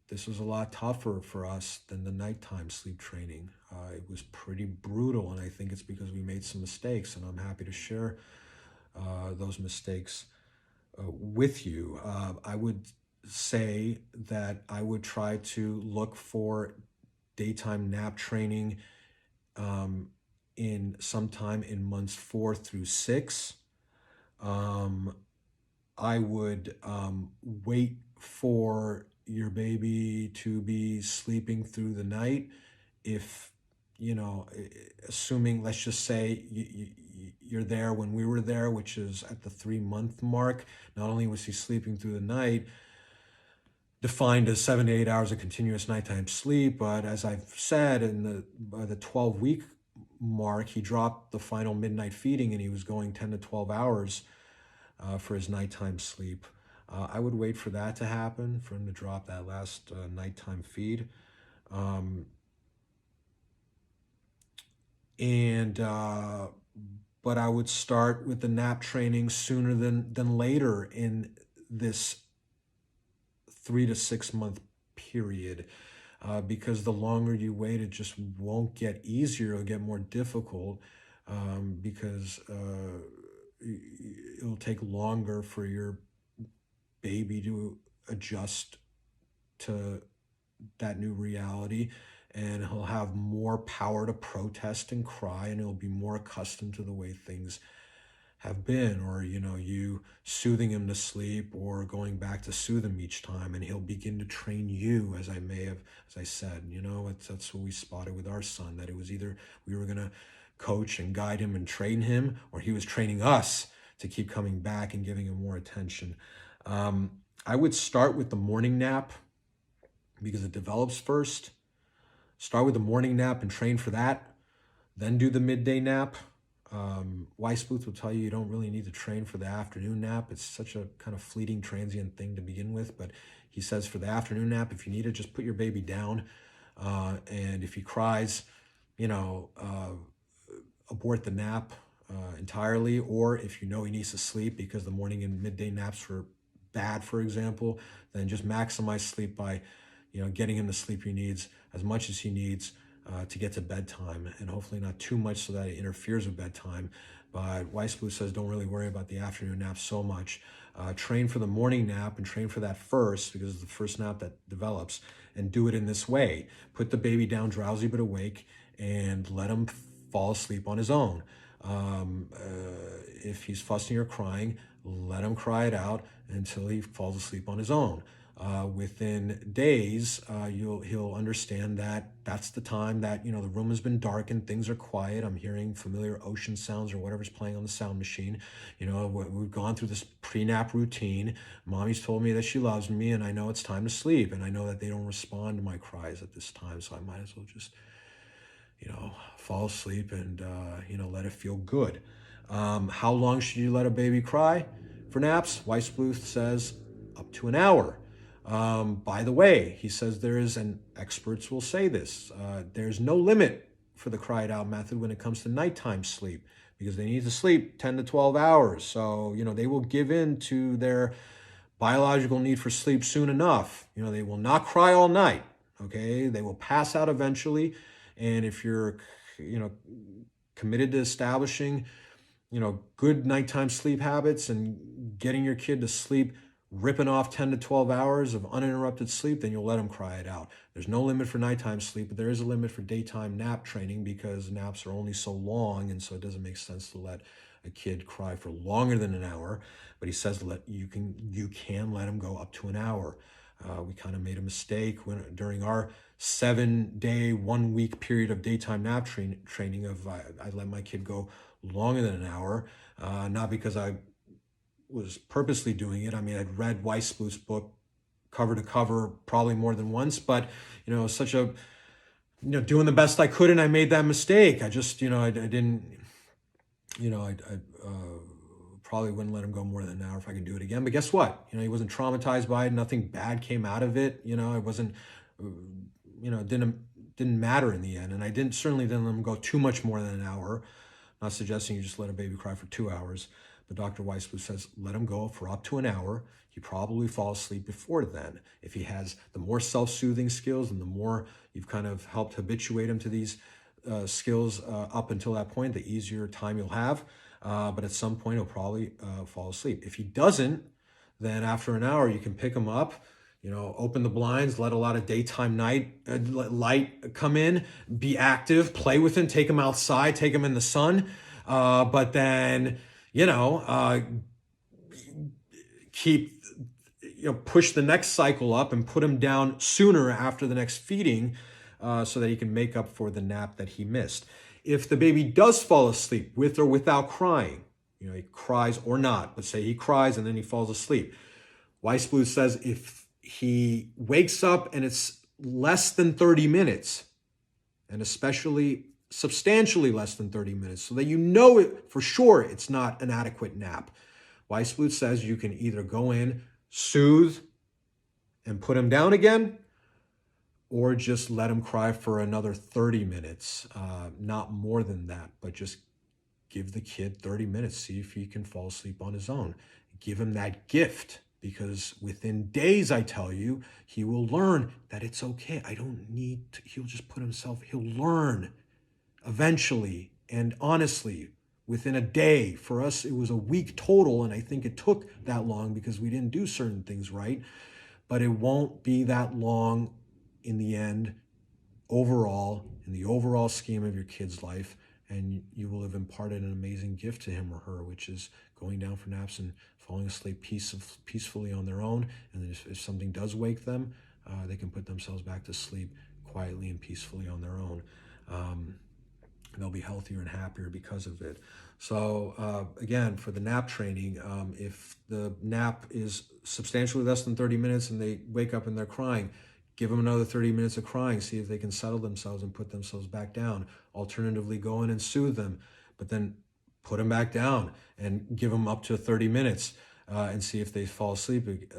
this was a lot tougher for us than the nighttime sleep training. It was pretty brutal, and I think it's because we made some mistakes, and I'm happy to share those mistakes with you. I would say that I would try to look for daytime nap training um, in sometime in months 4 through 6. Um, I would wait for your baby to be sleeping through the night. If, assuming, let's just say you're there when we were there, which is at the 3 month mark, not only was he sleeping through the night, defined as 7 to 8 hours of continuous nighttime sleep, but as I've said, by the 12-week mark, he dropped the final midnight feeding and he was going 10 to 12 hours for his nighttime sleep. I would wait for that to happen, for him to drop that last nighttime feed. Um, and But I would start with the nap training sooner than later in this 3 to 6 month period, because the longer you wait, it just won't get easier. It'll get more difficult, because it'll take longer for your baby to adjust to that new reality, and he'll have more power to protest and cry, and he'll be more accustomed to the way things have been, or you soothing him to sleep or going back to soothe him each time, and he'll begin to train you, as I said. That's what we spotted with our son, that it was either we were going to coach and guide him and train him, or he was training us to keep coming back and giving him more attention. I would start with the morning nap because it develops first. Start with the morning nap and train for that, then do the midday nap. Weissbluth will tell you don't really need to train for the afternoon nap. It's such a kind of fleeting, transient thing to begin with. But he says for the afternoon nap, if you need it, just put your baby down. And if he cries, abort the nap entirely. Or if he needs to sleep because the morning and midday naps were bad, for example, then just maximize sleep by, getting him the sleep he needs, as much as he needs, to get to bedtime, and hopefully not too much so that it interferes with bedtime. But Weissbluth says don't really worry about the afternoon nap so much. Train for the morning nap and train for that first, because it's the first nap that develops, and do it in this way. Put the baby down drowsy but awake and let him fall asleep on his own. If he's fussing or crying, let him cry it out until he falls asleep on his own. Within days, he'll understand that that's the time that the room has been darkened, things are quiet. I'm hearing familiar ocean sounds or whatever's playing on the sound machine. We've gone through this pre-nap routine. Mommy's told me that she loves me, and I know it's time to sleep, and I know that they don't respond to my cries at this time, so I might as well just fall asleep and let it feel good. How long should you let a baby cry for naps? Weissbluth says up to an hour. By the way, he says and experts will say this, there's no limit for the cry it out method when it comes to nighttime sleep, because they need to sleep 10 to 12 hours. So, they will give in to their biological need for sleep soon enough. They will not cry all night. Okay. They will pass out eventually. And if you're, committed to establishing, good nighttime sleep habits and getting your kid to sleep, ripping off 10 to 12 hours of uninterrupted sleep, then you'll let them cry it out. There's no limit for nighttime sleep, but there is a limit for daytime nap training, because naps are only so long, and so it doesn't make sense to let a kid cry for longer than an hour. But he says you can let him go up to an hour. We kind of made a mistake during our 7-day, 1-week period of daytime nap training. I let my kid go longer than an hour, not because I was purposely doing it. I mean, I'd read Weissbluth's book cover to cover probably more than once, but doing the best I could, and I made that mistake. I just I didn't I probably wouldn't let him go more than an hour if I could do it again. But guess what? He wasn't traumatized by it. Nothing bad came out of it. It wasn't it didn't matter in the end. And I certainly didn't let him go too much more than an hour. Not suggesting you just let a baby cry for 2 hours. But Dr. Weissbluth says let him go for up to an hour. He probably falls asleep before then. If he has the more self-soothing skills and the more you've kind of helped habituate him to these skills up until that point, the easier time you'll have. But at some point, he'll probably fall asleep. If he doesn't, then after an hour, you can pick him up, open the blinds, let a lot of daytime light come in, be active, play with him, take him outside, take him in the sun. But then, push the next cycle up and put him down sooner after the next feeding so that he can make up for the nap that he missed. If the baby does fall asleep with or without crying, he cries or not, but say he cries and then he falls asleep. Weissbluth says if he wakes up and it's less than 30 minutes, and especially substantially less than 30 minutes, so that it for sure it's not an adequate nap, Weissbluth says you can either go in, soothe, and put him down again, or just let him cry for another 30 minutes, not more than that, but just give the kid 30 minutes, see if he can fall asleep on his own. Give him that gift, because within days, I tell you, he will learn that it's okay. I don't need to, he'll just he'll learn eventually, and honestly, within a day. For us, it was a week total, and I think it took that long because we didn't do certain things right, but it won't be that long in the end, overall, in the overall scheme of your kid's life, and you will have imparted an amazing gift to him or her, which is going down for naps and falling asleep peacefully on their own. And if something does wake them, they can put themselves back to sleep quietly and peacefully on their own. They'll be healthier and happier because of it. So again, for the nap training, if the nap is substantially less than 30 minutes and they wake up and they're crying, give them another 30 minutes of crying, see if they can settle themselves and put themselves back down. Alternatively, go in and soothe them, but then put them back down and give them up to 30 minutes and see if they fall asleep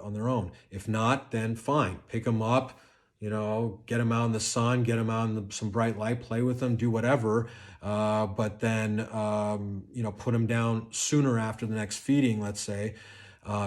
on their own. If not, then fine. Pick them up, get them out in the sun, get them out in some bright light, play with them, do whatever. But then, put them down sooner after the next feeding, let's say,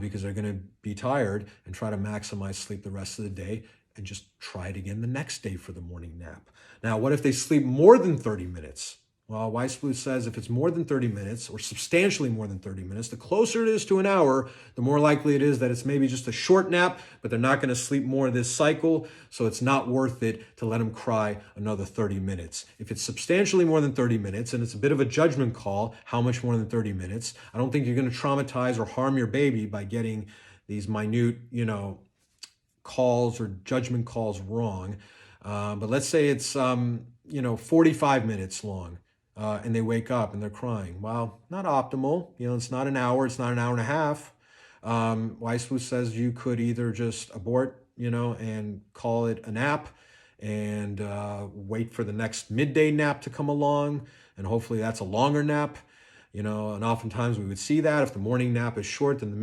because they're going to be tired, and try to maximize sleep the rest of the day, and just try it again the next day for the morning nap. Now, what if they sleep more than 30 minutes? Well, Weissbluth says if it's more than 30 minutes or substantially more than 30 minutes, the closer it is to an hour, the more likely it is that it's maybe just a short nap, but they're not going to sleep more this cycle, so it's not worth it to let them cry another 30 minutes. If it's substantially more than 30 minutes, and it's a bit of a judgment call, how much more than 30 minutes, I don't think you're going to traumatize or harm your baby by getting these minute, calls or judgment calls wrong. But let's say it's, 45 minutes long. And they wake up and they're crying. Well, not optimal. It's not an hour. It's not an hour and a half. Weissbluth says you could either just abort, and call it a nap and wait for the next midday nap to come along. And hopefully that's a longer nap, and oftentimes we would see that if the morning nap is short, then the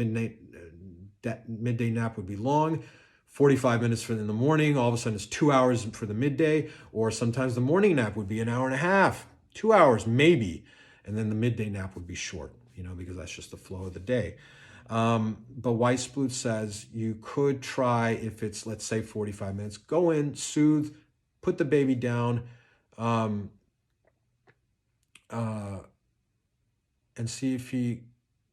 midday nap would be long. 45 minutes in the morning, all of a sudden it's 2 hours for the midday, or sometimes the morning nap would be an hour and a half. 2 hours maybe, and then the midday nap would be short, because that's just the flow of the day. But Weissbluth says you could try, if it's, let's say, 45 minutes, go in, soothe, put the baby down, and see if he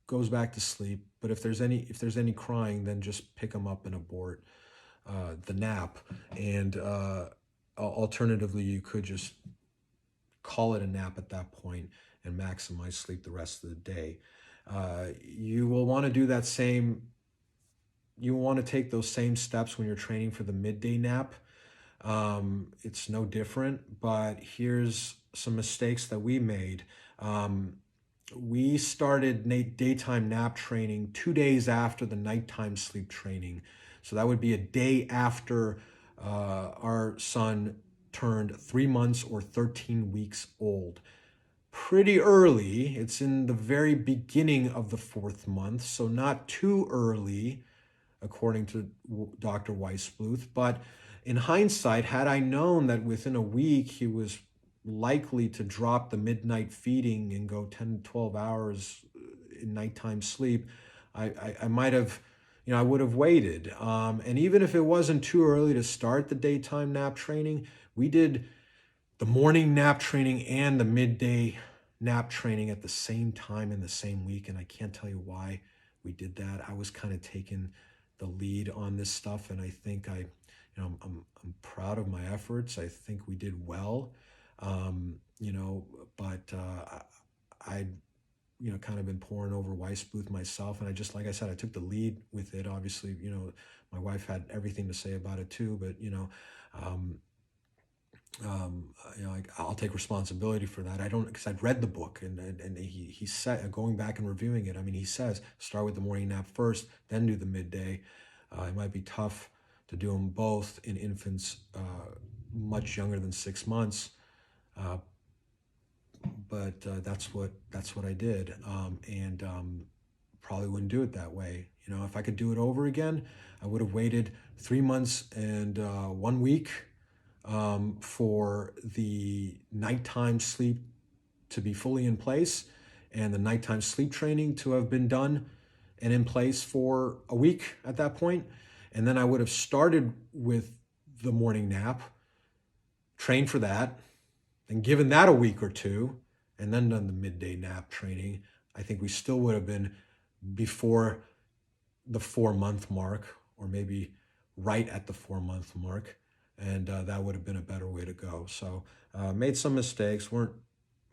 goes back to sleep. But if there's any crying, then just pick him up and abort the nap. And alternatively, you could just call it a nap at that point and maximize sleep the rest of the day. You will want to do that same, you want to take those same steps when you're training for the midday nap. It's no different, but here's some mistakes that we made. We started daytime nap training 2 days after the nighttime sleep training. So that would be a day after our son turned 3 months or 13 weeks old. Pretty early. It's in the very beginning of the 4th month, so not too early, according to Dr. Weissbluth. But in hindsight, had I known that within a week he was likely to drop the midnight feeding and go 10 to 12 hours in nighttime sleep, I might have, I would have waited. And even if it wasn't too early to start the daytime nap training, we did the morning nap training and the midday nap training at the same time in the same week. And I can't tell you why we did that. I was kind of taking the lead on this stuff. And I think I'm proud of my efforts. I think we did well. But I kind of been pouring over Weissbooth myself. And I just, like I said, I took the lead with it. Obviously, my wife had everything to say about it too, but, um, I'll take responsibility for that. I don't, because I'd read the book and he said, going back and reviewing it, I mean, he says, start with the morning nap first, then do the midday. It might be tough to do them both in infants much younger than 6 months. But that's what I did, and probably wouldn't do it that way. If I could do it over again, I would have waited 3 months and 1 week for the nighttime sleep to be fully in place, and the nighttime sleep training to have been done and in place for a week at that point. And then I would have started with the morning nap, trained for that, and given that a week or two, and then done the midday nap training. I think we still would have been before the 4-month mark, or maybe right at the 4-month mark. And that would have been a better way to go. So made some mistakes, weren't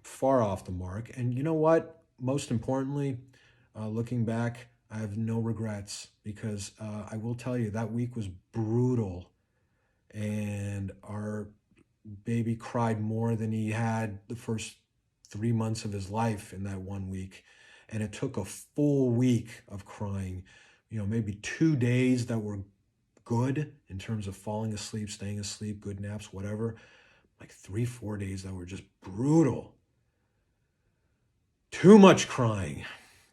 far off the mark. And you know what? Most importantly, looking back, I have no regrets, because I will tell you that week was brutal. And our baby cried more than he had the first 3 months of his life in that 1 week. And it took a full week of crying, maybe 2 days that were good in terms of falling asleep, staying asleep, good naps, whatever. Like 3-4 days that were just brutal. Too much crying,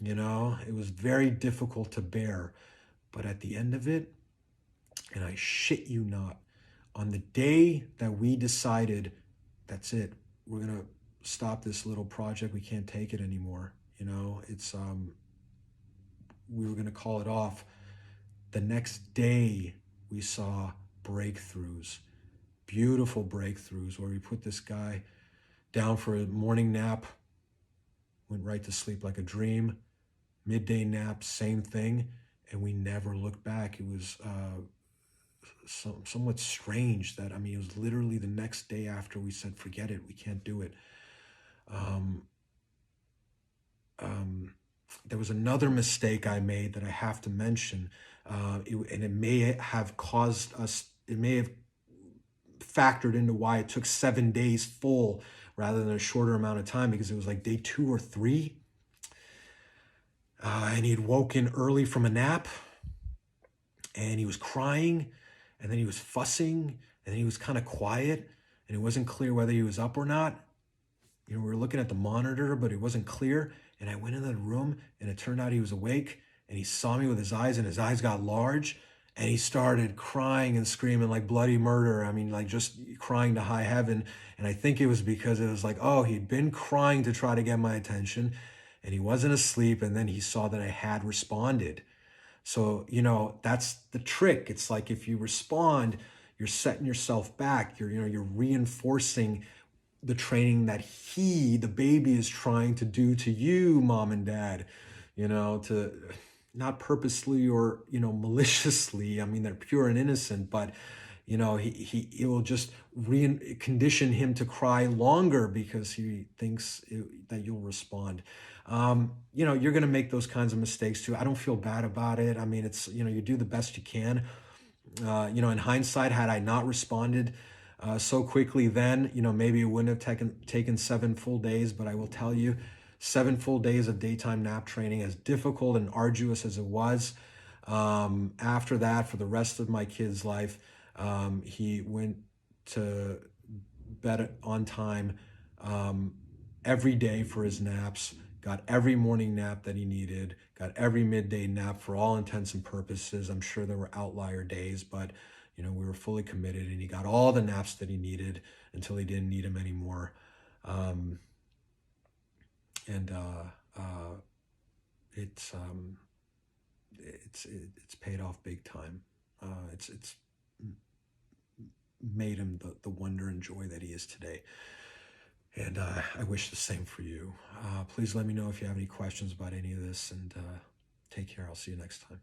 it was very difficult to bear. But at the end of it, and I shit you not, on the day that we decided, that's it, we're going to stop this little project, we can't take it anymore, it's, we were going to call it off. The next day, we saw breakthroughs, beautiful breakthroughs, where we put this guy down for a morning nap, went right to sleep like a dream. Midday nap, same thing, and we never looked back. It was somewhat strange that, it was literally the next day after we said, forget it, we can't do it. There was another mistake I made that I have to mention, and it may have factored into why it took 7 days full rather than a shorter amount of time, because it was like day 2 or 3. And he'd woken early from a nap, and he was crying, and then he was fussing, and then he was kind of quiet, and it wasn't clear whether he was up or not. We were looking at the monitor, but it wasn't clear. And I went into the room, and it turned out he was awake, and he saw me with his eyes, and his eyes got large, and he started crying and screaming like bloody murder. Like just crying to high heaven. And I think it was because it was like, oh, he'd been crying to try to get my attention, and he wasn't asleep, and then he saw that I had responded. So, that's the trick. It's like, if you respond, you're setting yourself back. You're reinforcing the training that the baby is trying to do to you, mom and dad, to not purposely or, maliciously. They're pure and innocent, but, he will just condition him to cry longer because he thinks that you'll respond. You're going to make those kinds of mistakes too. I don't feel bad about it. It's, you do the best you can. In hindsight, had I not responded so quickly then, maybe it wouldn't have taken 7 full days, but I will tell you, 7 full days of daytime nap training, as difficult and arduous as it was, after that, for the rest of my kid's life, he went to bed on time every day for his naps, got every morning nap that he needed, got every midday nap for all intents and purposes. I'm sure there were outlier days, but we were fully committed, and he got all the naps that he needed until he didn't need them anymore. It's paid off big time. It's made him the wonder and joy that he is today. And I wish the same for you. Please let me know if you have any questions about any of this, and take care. I'll see you next time.